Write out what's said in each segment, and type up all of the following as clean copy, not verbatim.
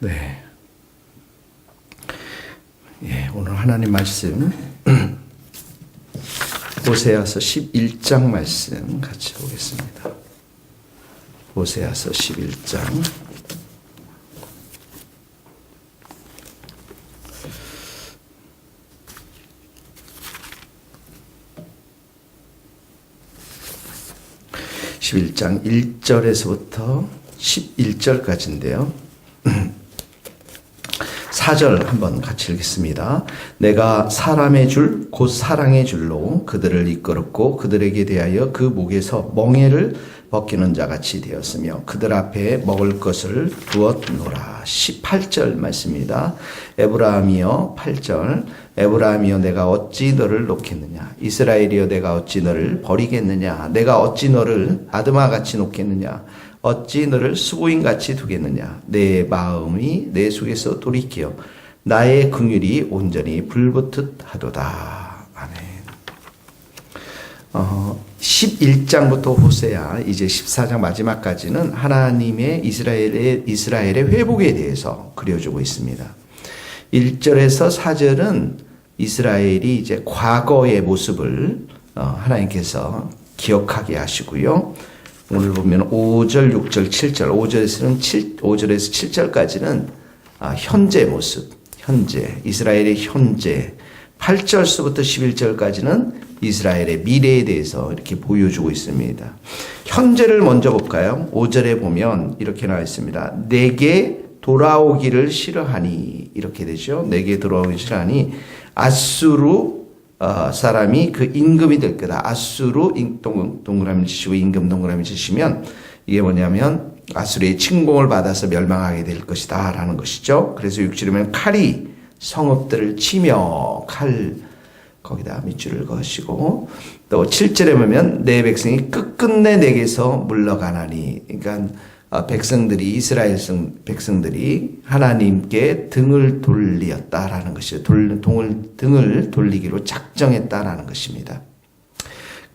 네. 예, 오늘 하나님 말씀 호세아서 11장 말씀 같이 보겠습니다. 호세아서 11장 11장 1절에서부터 11절까지인데요. 4절 한번 같이 읽겠습니다. 내가 사람의 줄 곧 사랑의 줄로 그들을 이끌었고 그들에게 대하여 그 목에서 멍에를 벗기는 자같이 되었으며 그들 앞에 먹을 것을 두었노라. 18절 말씀입니다. 에브라함이여 8절 에브라함이여 내가 어찌 너를 놓겠느냐 이스라엘이여 내가 어찌 너를 버리겠느냐 내가 어찌 너를 아드마같이 놓겠느냐 어찌 너를 수고인같이 두겠느냐 내 마음이 내 속에서 돌이켜 나의 긍휼이 온전히 불붙듯 하도다. 아멘. 11장부터 호세아 이제 14장 마지막까지는 하나님의 이스라엘의 회복에 대해서 그려주고 있습니다. 1절에서 4절은 이스라엘이 이제 과거의 모습을 하나님께서 기억하게 하시고요. 오늘 보면 5절, 6절, 7절, 5절에서 7절까지는 현재 모습, 이스라엘의 현재, 8절서부터 11절까지는 이스라엘의 미래에 대해서 이렇게 보여주고 있습니다. 현재를 먼저 볼까요? 5절에 보면 이렇게 나와 있습니다. 내게 돌아오기를 싫어하니 이렇게 되죠. 내게 돌아오기를 싫어하니 아수르 사람이 그 임금이 될 거다. 아수르 동그라미 치시고 임금 동그라미 치시면 이게 뭐냐면 아수르의 침공을 받아서 멸망하게 될 것이다 라는 것이죠. 그래서 6절에 보면 칼이 성읍들을 치며 칼 거기다 밑줄을 그으시고 또 7절에 보면 내 백성이 끝끝내 내게서 물러가나니 그러니까 백성들이 이스라엘 백성들이 하나님께 등을 돌리었다라는 것이죠. 등을 돌리기로 작정했다라는 것입니다.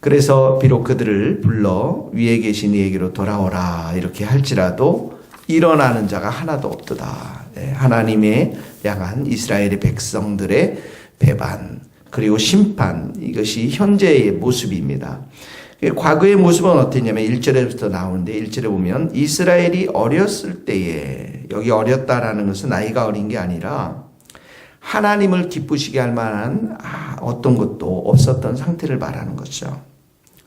그래서 비록 그들을 불러 위에 계신 이에게로 돌아오라 이렇게 할지라도 일어나는 자가 하나도 없도다. 하나님의 향한 이스라엘의 백성들의 배반 그리고 심판 이것이 현재의 모습입니다. 과거의 모습은 어땠냐면 1절에부터 나오는데 1절에 보면 이스라엘이 어렸을 때에 여기 어렸다라는 것은 나이가 어린 게 아니라 하나님을 기쁘시게 할 만한 어떤 것도 없었던 상태를 말하는 거죠.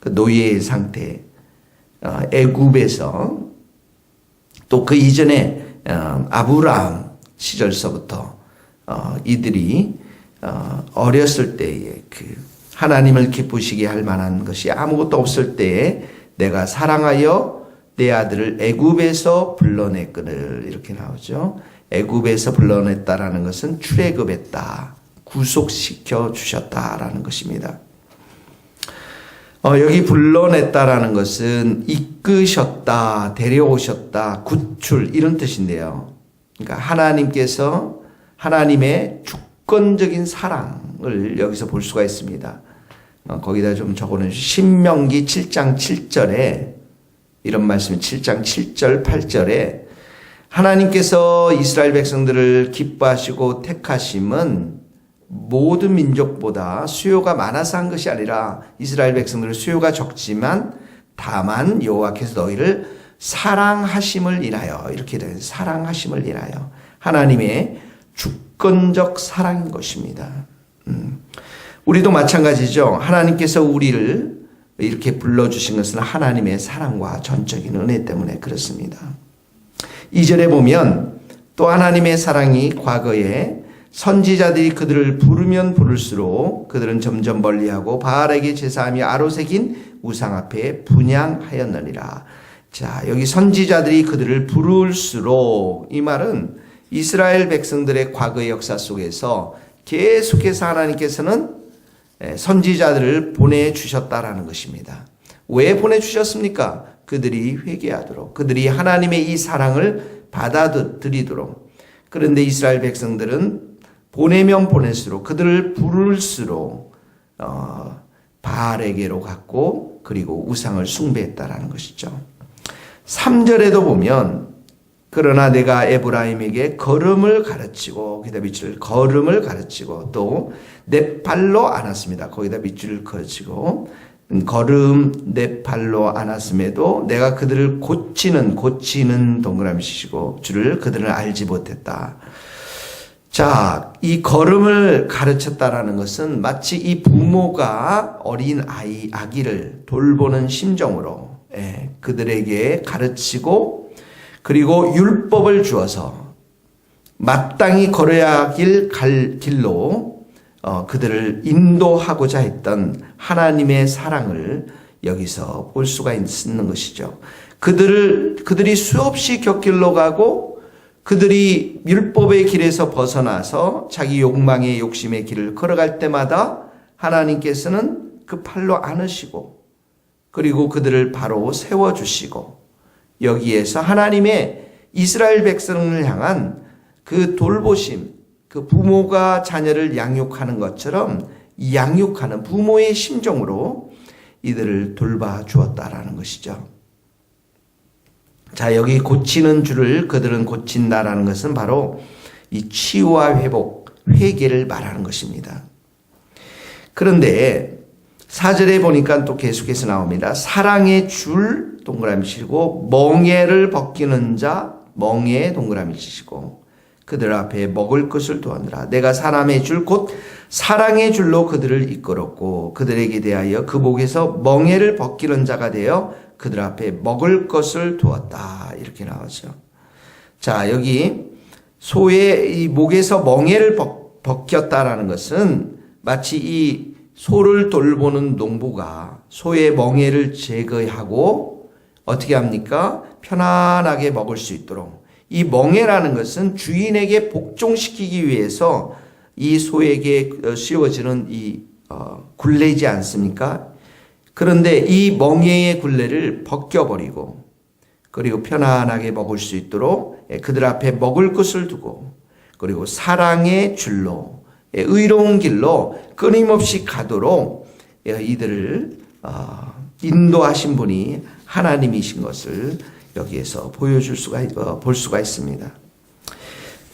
그 노예의 상태, 애굽에서 또 그 이전에 아브라함 시절서부터 이들이 어렸을 때에 그 하나님을 기쁘시게 할 만한 것이 아무것도 없을 때에 내가 사랑하여 내 아들을 애굽에서 불러냈거늘 이렇게 나오죠. 애굽에서 불러냈다라는 것은 출애굽했다, 구속시켜 주셨다라는 것입니다. 여기 불러냈다라는 것은 이끄셨다, 데려오셨다, 구출 이런 뜻인데요. 그러니까 하나님께서 하나님의 주권적인 사랑을 여기서 볼 수가 있습니다. 거기다 좀 적어놓으시죠. 신명기 7장 7절에 이런 말씀이 7장 7절 8절에 하나님께서 이스라엘 백성들을 기뻐하시고 택하심은 모든 민족보다 수요가 많아서 한 것이 아니라 이스라엘 백성들은 수요가 적지만 다만 여호와께서 너희를 사랑하심을 인하여 이렇게 돼요. 사랑하심을 인하여 하나님의 주권적 사랑인 것입니다. 우리도 마찬가지죠. 하나님께서 우리를 이렇게 불러주신 것은 하나님의 사랑과 전적인 은혜 때문에 그렇습니다. 2절에 보면 또 하나님의 사랑이 과거에 선지자들이 그들을 부르면 부를수록 그들은 점점 멀리하고 바알에게 제사하며 아로새긴 우상 앞에 분향하였느니라. 자, 여기 선지자들이 그들을 부를수록 이 말은 이스라엘 백성들의 과거의 역사 속에서 계속해서 하나님께서는 선지자들을 보내주셨다라는 것입니다. 왜 보내주셨습니까? 그들이 회개하도록, 그들이 하나님의 이 사랑을 받아들이도록. 그런데 이스라엘 백성들은 보내면 보낼수록 그들을 부를수록 바알에게로 갔고 그리고 우상을 숭배했다라는 것이죠. 3절에도 보면 그러나 내가 에브라임에게 걸음을 가르치고, 거기다 밑줄 걸음을 가르치고, 또 내 팔로 안았습니다. 거기다 밑줄을 그치고, 걸음 내 팔로 안았음에도 내가 그들을 고치는 동그라미 치시고 줄을 그들을 알지 못했다. 자, 이 걸음을 가르쳤다라는 것은 마치 이 부모가 어린 아기를 돌보는 심정으로 그들에게 가르치고, 그리고 율법을 주어서 마땅히 걸어야 할 길로 그들을 인도하고자 했던 하나님의 사랑을 여기서 볼 수가 있는 것이죠. 그들이 수없이 곁길로 가고, 그들이 율법의 길에서 벗어나서 자기 욕망의 욕심의 길을 걸어갈 때마다 하나님께서는 그 팔로 안으시고, 그리고 그들을 바로 세워주시고, 여기에서 하나님의 이스라엘 백성을 향한 그 돌보심, 그 부모가 자녀를 양육하는 것처럼 양육하는 부모의 심정으로 이들을 돌봐 주었다라는 것이죠. 자, 여기 고치는 줄을 그들은 고친다라는 것은 바로 이 치유와 회복, 회개를 말하는 것입니다. 그런데 4절에 보니까 또 계속해서 나옵니다. 사랑의 줄 동그라미 치시고, 멍에를 벗기는 자 멍에 동그라미 치시고, 그들 앞에 먹을 것을 두었느라. 내가 사람의 줄 곧 사랑의 줄로 그들을 이끌었고, 그들에게 대하여 그 목에서 멍에를 벗기는 자가 되어 그들 앞에 먹을 것을 두었다. 이렇게 나오죠. 자, 여기 소의 이 목에서 멍에를 벗겼다라는 것은 마치 이 소를 돌보는 농부가 소의 멍에를 제거하고 어떻게 합니까? 편안하게 먹을 수 있도록. 이 멍에라는 것은 주인에게 복종시키기 위해서 이 소에게 씌워지는 이 굴레이지 않습니까? 그런데 이 멍에의 굴레를 벗겨버리고, 그리고 편안하게 먹을 수 있도록 그들 앞에 먹을 것을 두고, 그리고 사랑의 줄로 의로운 길로 끊임없이 가도록 이들을 인도하신 분이 하나님이신 것을 여기에서 볼 수가 있습니다.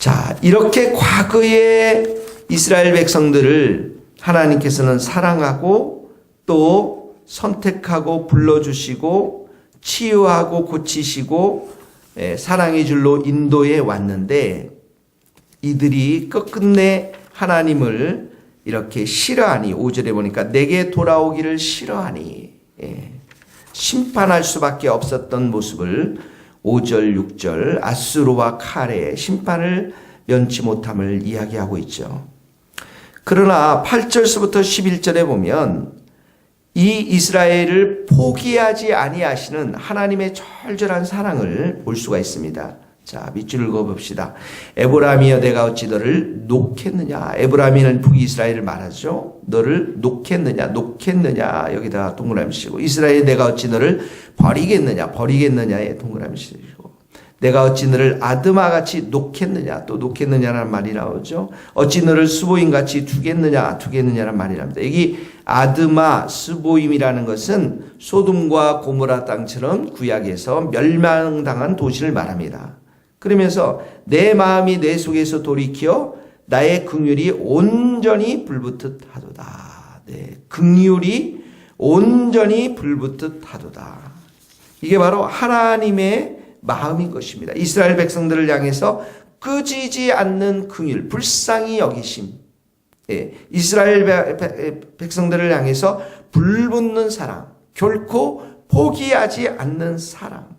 자, 이렇게 과거의 이스라엘 백성들을 하나님께서는 사랑하고 또 선택하고 불러주시고 치유하고 고치시고 사랑의 줄로 인도해 왔는데, 이들이 끝끝내 하나님을 이렇게 싫어하니, 5절에 보니까 내게 돌아오기를 싫어하니 심판할 수밖에 없었던 모습을 5절, 6절 아수르와 칼의 심판을 면치 못함을 이야기하고 있죠. 그러나 8절서부터 11절에 보면 이 이스라엘을 포기하지 아니하시는 하나님의 절절한 사랑을 볼 수가 있습니다. 자, 밑줄 읽어봅시다. 에브라임이여 내가 어찌 너를 놓겠느냐. 에브라임은 북이스라엘을 말하죠. 너를 놓겠느냐 여기다 동그라미 치고, 이스라엘 내가 어찌 너를 버리겠느냐에 동그라미 치고, 내가 어찌 너를 아드마같이 놓겠느냐, 또 놓겠느냐라는 말이 나오죠. 어찌 너를 스보임같이 두겠느냐라는 말이 나옵니다. 여기 아드마, 스보임이라는 것은 소돔과 고모라 땅처럼 구약에서 멸망당한 도시를 말합니다. 그러면서 내 마음이 내 속에서 돌이켜 나의 긍휼이 온전히 불붙듯 하도다. 긍휼이 온전히 불붙듯 하도다. 이게 바로 하나님의 마음인 것입니다. 이스라엘 백성들을 향해서 끄지지 않는 긍휼, 불쌍히 여기심. 이스라엘 백성들을 향해서 불붙는 사랑, 결코 포기하지 않는 사랑.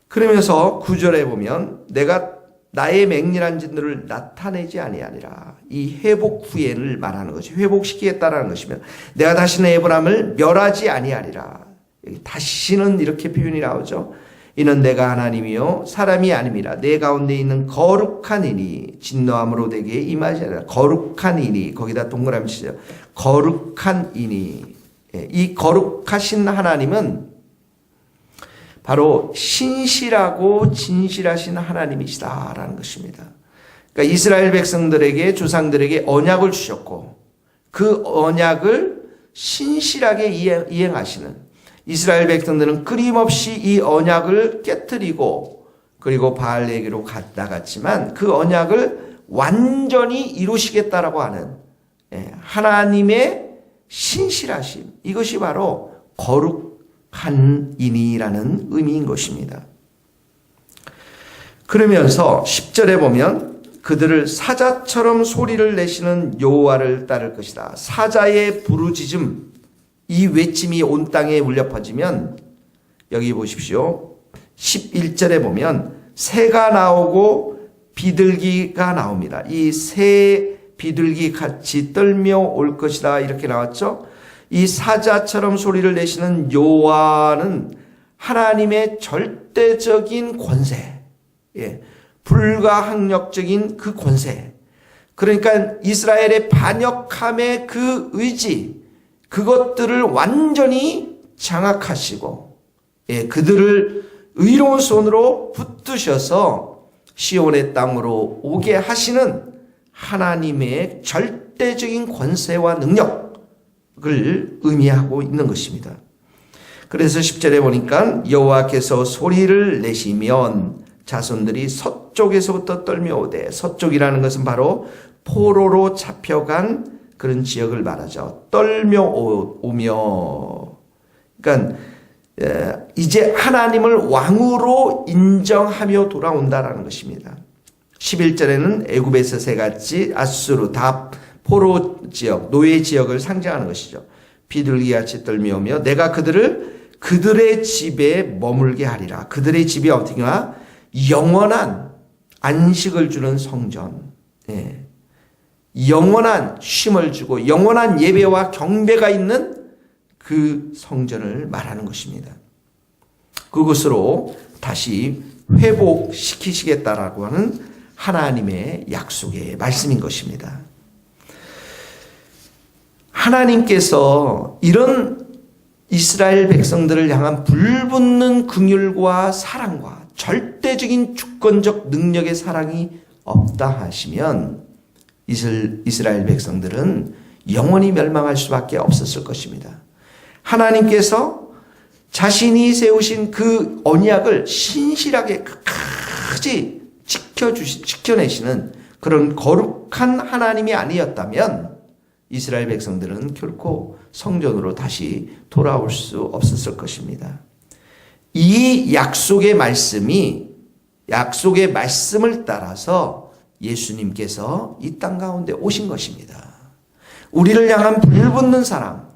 그러면서 9절에 보면 내가 나의 맹렬한 진노를 나타내지 아니하니라. 이 회복 후에를 말하는 것이 회복시키겠다라는 것이며, 내가 다시는 에브라임을 멸하지 아니하리라. 여기 다시는 이렇게 표현이 나오죠. 이는 내가 하나님이요 사람이 아님이라. 내 가운데 있는 거룩한 이니 진노함으로 내게 임하지 않으라. 거룩한 이니, 거기다 동그라미 치죠. 거룩한 이니. 이 거룩하신 하나님은 바로 신실하고 진실하신 하나님이시다라는 것입니다. 그러니까 이스라엘 백성들에게, 조상들에게 언약을 주셨고, 그 언약을 신실하게 이행하시는, 이스라엘 백성들은 끊임없이 이 언약을 깨뜨리고 그리고 바알에게로 나갔지만 그 언약을 완전히 이루시겠다라고 하는 하나님의 신실하심, 이것이 바로 거룩한 이니라는 의미인 것입니다. 그러면서 10절에 보면 그들을 사자처럼 소리를 내시는 여호와를 따를 것이다. 사자의 부르짖음, 이 외침이 온 땅에 울려 퍼지면 여기 보십시오. 11절에 보면 새가 나오고 비둘기가 나옵니다. 이 새 비둘기 같이 떨며 올 것이다 이렇게 나왔죠. 이 사자처럼 소리를 내시는 여호와는 하나님의 절대적인 권세, 불가항력적인 그 권세, 그러니까 이스라엘의 반역함의 그 의지, 그것들을 완전히 장악하시고 그들을 의로운 손으로 붙드셔서 시온의 땅으로 오게 하시는 하나님의 절대적인 권세와 능력을 의미하고 있는 것입니다. 그래서 10절에 보니까 여호와께서 소리를 내시면 자손들이 서쪽에서부터 떨며오되, 서쪽이라는 것은 바로 포로로 잡혀간 그런 지역을 말하죠. 떨며오며, 그러니까 이제 하나님을 왕으로 인정하며 돌아온다라는 것입니다. 11절에는 애굽에서 새같이 아수르, 다 포로 지역, 노예 지역을 상징하는 것이죠. 비둘기같이 떨며오며 내가 그들을 그들의 집에 머물게 하리라. 그들의 집이 어떻게나 영원한 안식을 주는 성전, 영원한 쉼을 주고 영원한 예배와 경배가 있는 그 성전을 말하는 것입니다. 그것으로 다시 회복시키시겠다라고 하는 하나님의 약속의 말씀인 것입니다. 하나님께서 이런 이스라엘 백성들을 향한 불붙는 긍휼과 사랑과 절대적인 주권적 능력의 사랑이 없다 하시면 이스라엘 백성들은 영원히 멸망할 수밖에 없었을 것입니다. 하나님께서 자신이 세우신 그 언약을 신실하게 끝까지 지켜내시는 그런 거룩한 하나님이 아니었다면 이스라엘 백성들은 결코 성전으로 다시 돌아올 수 없었을 것입니다. 이 약속의 말씀을 따라서 예수님께서 이 땅 가운데 오신 것입니다. 우리를 향한 불붙는 사랑,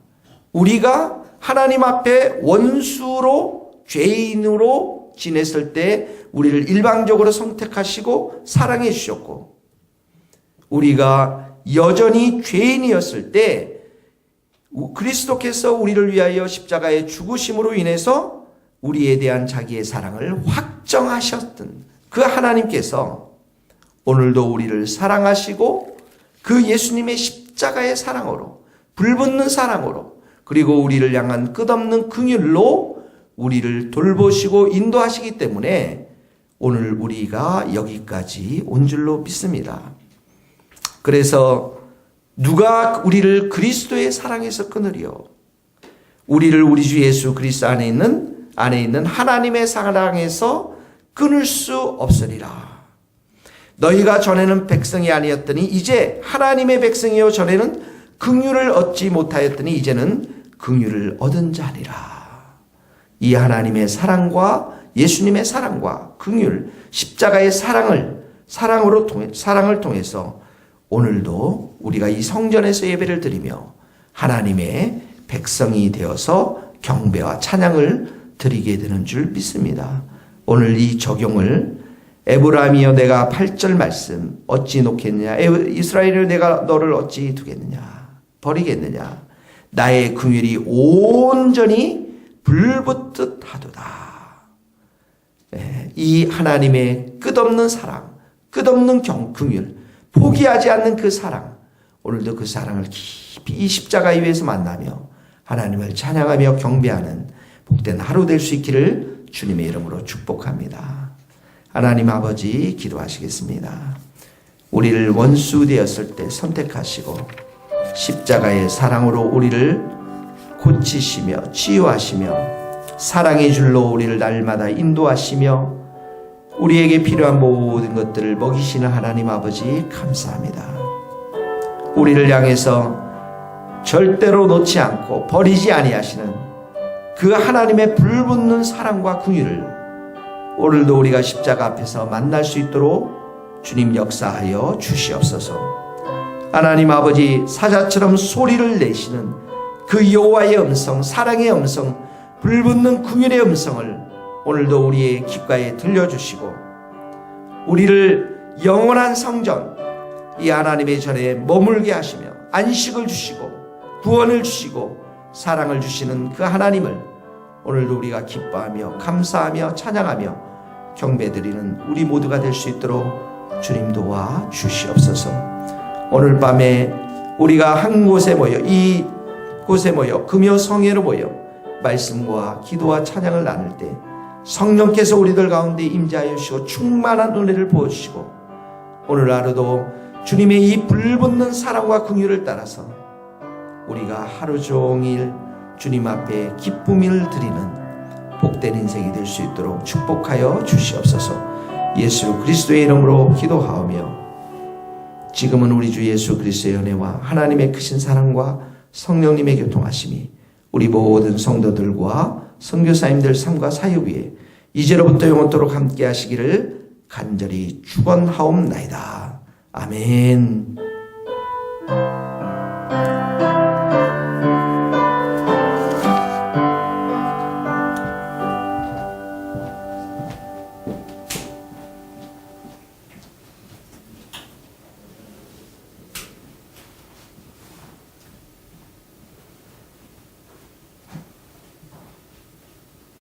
우리가 하나님 앞에 원수로, 죄인으로 지냈을 때 우리를 일방적으로 선택하시고 사랑해 주셨고, 우리가 여전히 죄인이었을 때 그리스도께서 우리를 위하여 십자가의 죽으심으로 인해서 우리에 대한 자기의 사랑을 확정하셨던 그 하나님께서 오늘도 우리를 사랑하시고 그 예수님의 십자가의 사랑으로, 불붙는 사랑으로, 그리고 우리를 향한 끝없는 긍휼로 우리를 돌보시고 인도하시기 때문에 오늘 우리가 여기까지 온 줄로 믿습니다. 그래서 누가 우리를 그리스도의 사랑에서 끊으리요? 우리를 우리 주 예수 그리스도 안에 있는 하나님의 사랑에서 끊을 수 없으리라. 너희가 전에는 백성이 아니었더니 이제 하나님의 백성이요, 전에는 긍휼을 얻지 못하였더니 이제는 긍휼을 얻은 자니라. 이 하나님의 사랑과 예수님의 사랑과 긍휼, 십자가의 사랑을 통해서 오늘도 우리가 이 성전에서 예배를 드리며 하나님의 백성이 되어서 경배와 찬양을 드리게 되는 줄 믿습니다. 오늘 이 적용을 에브라임이여 내가 8절 말씀 어찌 놓겠느냐, 이스라엘을 내가 너를 어찌 두겠느냐, 버리겠느냐, 나의 긍휼이 온전히 불붙듯 하도다. 이 하나님의 끝없는 사랑, 끝없는 긍휼, 포기하지 않는 그 사랑, 오늘도 그 사랑을 깊이 이 십자가 위에서 만나며 하나님을 찬양하며 경배하는 복된 하루 될 수 있기를 주님의 이름으로 축복합니다. 하나님 아버지, 기도하시겠습니다. 우리를 원수 되었을 때 선택하시고 십자가의 사랑으로 우리를 고치시며 치유하시며 사랑의 줄로 우리를 날마다 인도하시며 우리에게 필요한 모든 것들을 먹이시는 하나님 아버지 감사합니다. 우리를 향해서 절대로 놓지 않고 버리지 아니하시는 그 하나님의 불붙는 사랑과 긍휼을 오늘도 우리가 십자가 앞에서 만날 수 있도록 주님 역사하여 주시옵소서. 하나님 아버지, 사자처럼 소리를 내시는 그 여호와의 음성, 사랑의 음성, 불붙는 긍휼의 음성을 오늘도 우리의 귓가에 들려주시고 우리를 영원한 성전, 이 하나님의 전에 머물게 하시며 안식을 주시고 구원을 주시고 사랑을 주시는 그 하나님을 오늘도 우리가 기뻐하며 감사하며 찬양하며 경배드리는 우리 모두가 될 수 있도록 주님 도와 주시옵소서. 오늘 밤에 우리가 한 곳에 모여, 이 곳에 모여 금요 성회로 모여 말씀과 기도와 찬양을 나눌 때 성령께서 우리들 가운데 임재하여 주시고 충만한 은혜를 부어주시고 오늘 하루도 주님의 이 불붙는 사랑과 긍휼을 따라서 우리가 하루 종일 주님 앞에 기쁨을 드리는 복된 인생이 될 수 있도록 축복하여 주시옵소서. 예수 그리스도의 이름으로 기도하오며 지금은 우리 주 예수 그리스도의 은혜와 하나님의 크신 사랑과 성령님의 교통하심이 우리 모든 성도들과 선교사님들 삶과 사역 위에 이제로부터 영원토록 함께 하시기를 간절히 축원하옵나이다. 아멘.